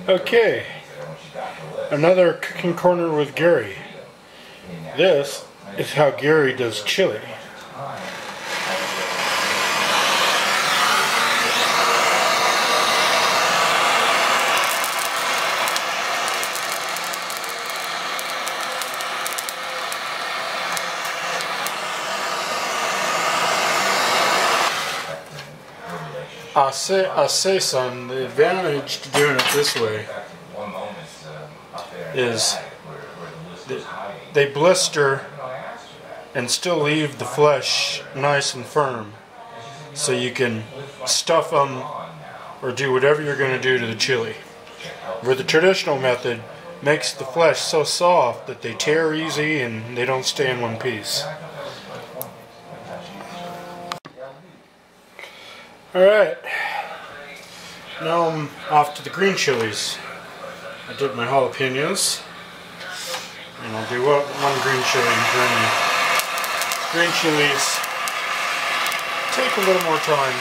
Okay, another cooking corner with Gary. This is how Gary does chili. I say son, the advantage to doing it this way is they blister and still leave the flesh nice and firm, so you can stuff them or do whatever you're going to do to the chili. Where the traditional method makes the flesh so soft that they tear easy and they don't stay in one piece. Alright, now I'm off to the green chilies. I did my jalapenos, and I'll do one green chili and green. Green chilies take a little more time.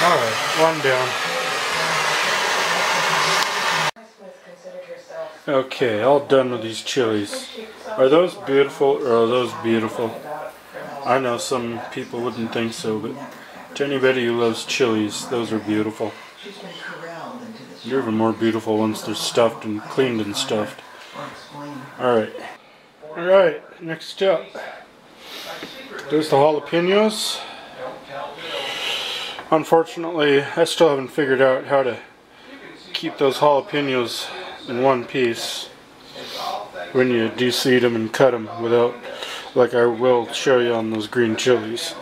Alright, one down. Okay, all done with these chilies. Are those beautiful or are those beautiful? I know some people wouldn't think so, but to anybody who loves chilies, those are beautiful. They're even more beautiful once they're stuffed and cleaned and stuffed. Alright. Alright, next up. There's the jalapenos. Unfortunately, I still haven't figured out how to keep those jalapenos in one piece when you deseed them and cut them without, like I will show you on those green chilies.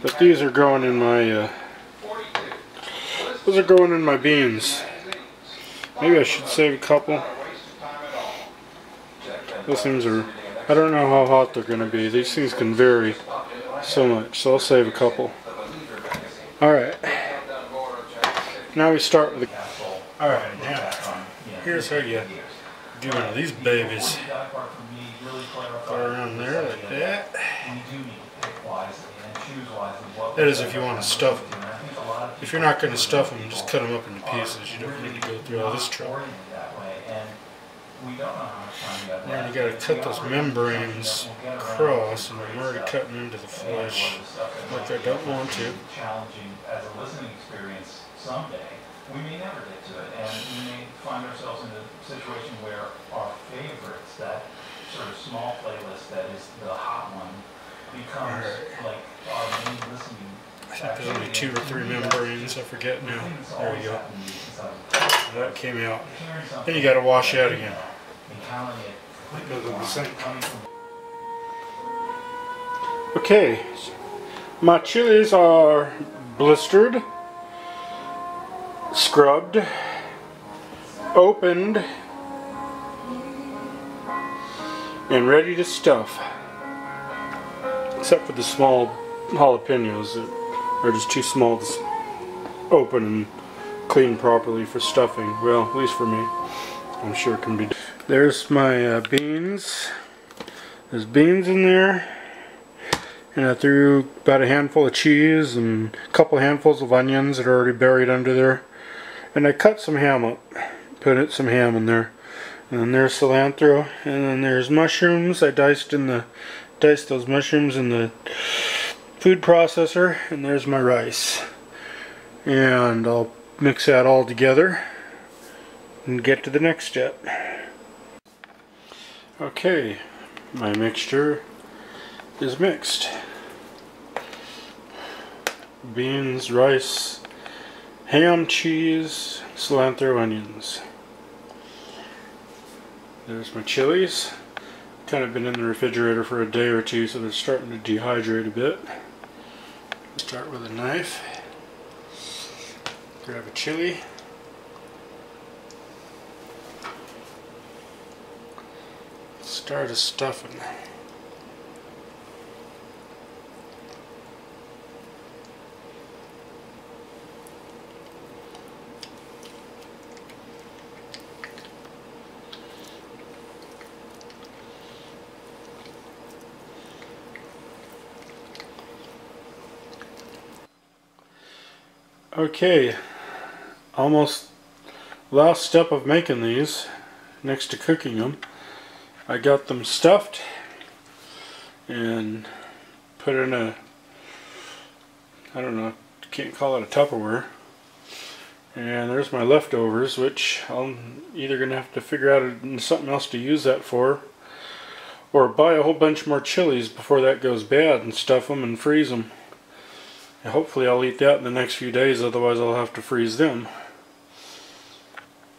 But these are going in my, those are going in my beans. Maybe I should save a couple. Those things are, I don't know how hot they're going to be. These things can vary so much, so I'll save a couple. Alright, now we start with the... Alright, now, here's how you do one of these babies. Put it around there like that. That is if you want to stuff them. If you're not going to stuff them, just cut them up into pieces. You don't need to go through all this trouble. Then you got to cut those membranes across, and I'm already cutting into the flesh like I don't want to. We may never get to it, and we may find ourselves in a situation where our favorites, that sort of small playlist that is the hot one, becomes like our main listening. I think there's only 2 or 3 membranes, I forget now. There we go. That came out. Then you got to wash out again. Go to the sink. Okay, my chilies are blistered, scrubbed, opened, and ready to stuff. Except for the small jalapenos that are just too small to open and clean properly for stuffing. Well, at least for me. I'm sure it can be. There's my beans. There's beans in there. And I threw about a handful of cheese and a couple handfuls of onions that are already buried under there. And I cut some ham up. Put some ham in there. And then there's cilantro. And then there's mushrooms. I diced those mushrooms in the food processor. And there's my rice. And I'll mix that all together and get to the next step. Okay, my mixture is mixed. Beans, rice, ham, cheese, cilantro, onions. There's my chilies. Kind of been in the refrigerator for a day or two, so they're starting to dehydrate a bit. Start with a knife. Grab a chili. Start a stuffing. Okay, almost last step of making these, next to cooking them. I got them stuffed and put in a, I don't know, can't call it a Tupperware. And there's my leftovers, which I'm either going to have to figure out something else to use that for, or buy a whole bunch more chilies before that goes bad and stuff them and freeze them. And hopefully I'll eat that in the next few days, otherwise I'll have to freeze them.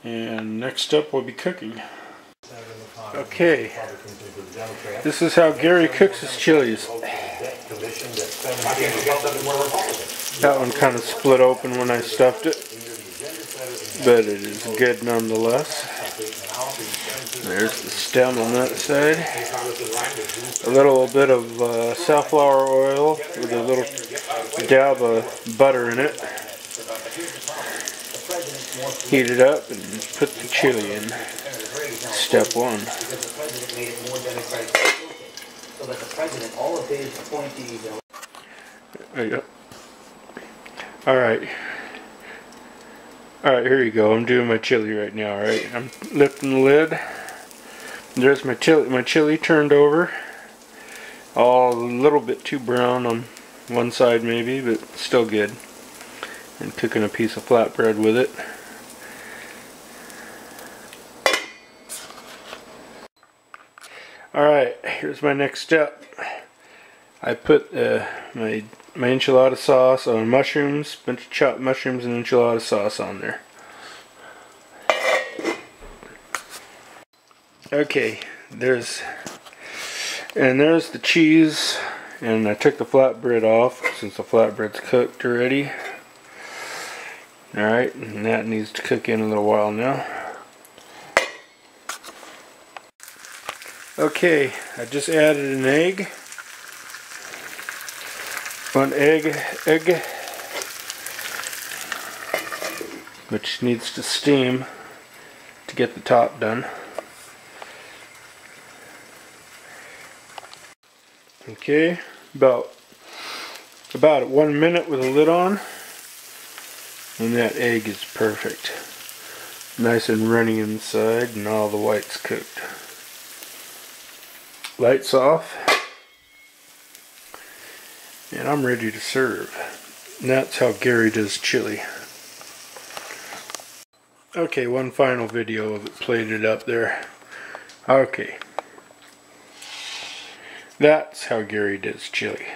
And next up will be cooking. Okay, this is how Gary cooks his chilies. That one kind of split open when I stuffed it, but it is good nonetheless. There's the stem on that side. A little bit of safflower oil with a little dab of butter in it. Heat it up and put the chili in. Step one. There you go. Alright, here you go. I'm doing my chili right now, alright? I'm lifting the lid. There's my chili turned over. All a little bit too brown on one side maybe, but still good. And cooking a piece of flatbread with it. Alright, here's my next step. I put my enchilada sauce on mushrooms, bunch of chopped mushrooms and enchilada sauce on there. Okay, there's the cheese, and I took the flatbread off since the flatbread's cooked already. Alright, and that needs to cook in a little while now. Okay, I just added an egg. One egg, which needs to steam to get the top done. Okay, about 1 minute with a lid on, and that egg is perfect. Nice and runny inside, and all the whites cooked. Lights off, and I'm ready to serve. And that's how Gary does chili. Okay, one final video of it plated up there. Okay, that's how Gary does chili.